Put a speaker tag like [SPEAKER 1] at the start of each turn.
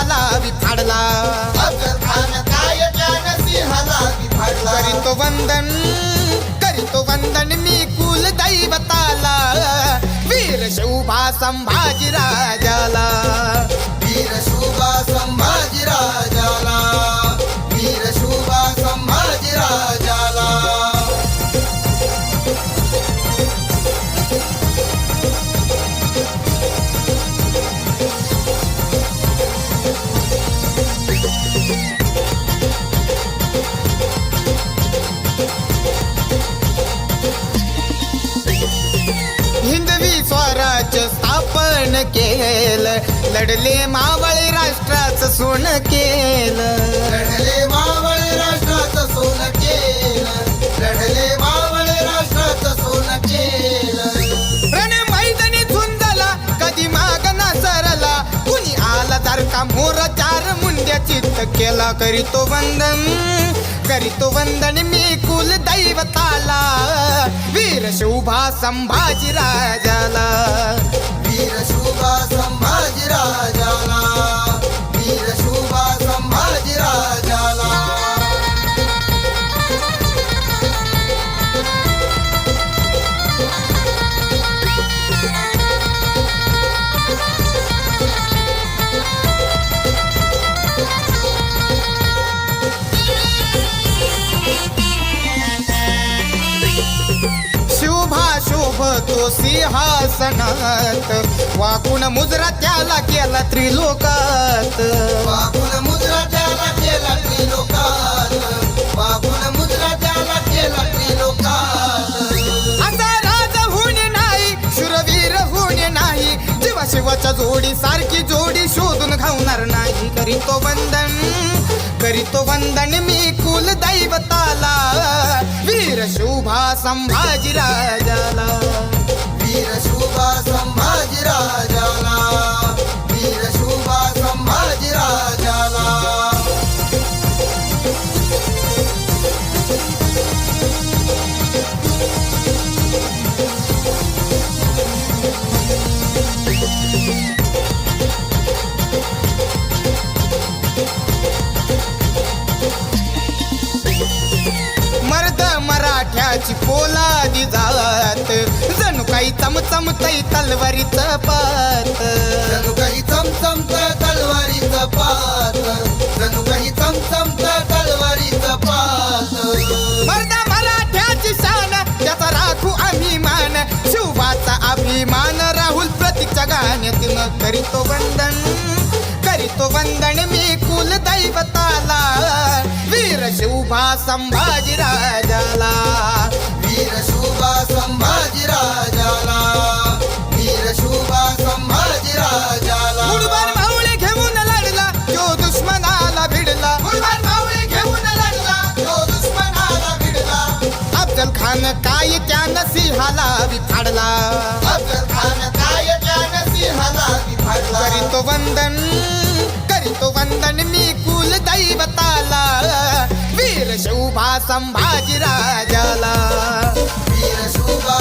[SPEAKER 1] सिंहाला विफाडला.
[SPEAKER 2] अफजल खान काय त्यानं सिंहाला विफाडला.
[SPEAKER 1] करीतो वंदन मी कुल दैवताला, वीर शोभा संभाजी राजाला.
[SPEAKER 2] वीर शोभा संभाजी राजाला. वीर शोभा संभाजी राजाला.
[SPEAKER 1] हिंदवी स्वराज्य स्थापन केलं, लढले मावळे राष्ट्राचं सोन केलं.
[SPEAKER 2] लढले मावळे राष्ट्राचं सोन केलं. लढले मावळे राष्ट्राचं सोन केलं.
[SPEAKER 1] रण मैदानी झुंजला कधी माग ना सरला, कुणी आला जर का मोर चार मुंड्या चित्त केला. करीतो वंदन मी कुल दैवताला, वीर शोभा संभाजी राजाला.
[SPEAKER 2] वीर शोभा संभाजी राजाला. वीर शोभा संभाजी राजाला.
[SPEAKER 1] शोभा शोभतो सिंहासनात, वाकून मुजरा त्याला केला त्रिलोकात.
[SPEAKER 2] वाकून मुद्रा त्याला केला त्रिलोकात. वाकून मुद्रा त्याला केला त्रिलोकात.
[SPEAKER 1] असा राज होणे नाही, शूरवीर होणे नाही, जीवा शिवाच्या जोडी सारखी जोडी शोधून घावणार नाही. करीतो वंदन मी कुल दैवताला, वीर शोभा संभाजी राजाला.
[SPEAKER 2] वीर शोभा संभाजी राजाला. वीर शोभा संभाजी राजाला.
[SPEAKER 1] मर्द मराठ्याची पोलादी जात, जणू काही चमचमतई तलवारीचं पात.
[SPEAKER 2] जणू काही चमचमत तलवारीचं पात. जणू काही चमचमत तलवारीचं पात.
[SPEAKER 1] मर्द मराठ्याची शान, त्याचा राखू आम्ही मान, शिवाचा अभिमान राहुल प्रतीकच्या गाण्यातून. करीतो वंदन मी कुल दैवताला, वीर शोभा संभाजी राजाला.
[SPEAKER 2] वीर शोभा संभाजी राजाला. वीर शोभा संभाजी राजाला.
[SPEAKER 1] मुठभर मावळे घेऊन लढला जो दुश्मनाला भिडला.
[SPEAKER 2] मुठभर मावळे घेऊन लढला जो दुश्मनाला भिडला.
[SPEAKER 1] अफजल खान काय त्यानं सिंहाला विफाडला.
[SPEAKER 2] अफजल खान काय त्यानं सिंहाला विफाडला.
[SPEAKER 1] करीतो वंदन मी कुल दैवताला, वीर शोभा संभाजी राजाला.
[SPEAKER 2] वीर शोभा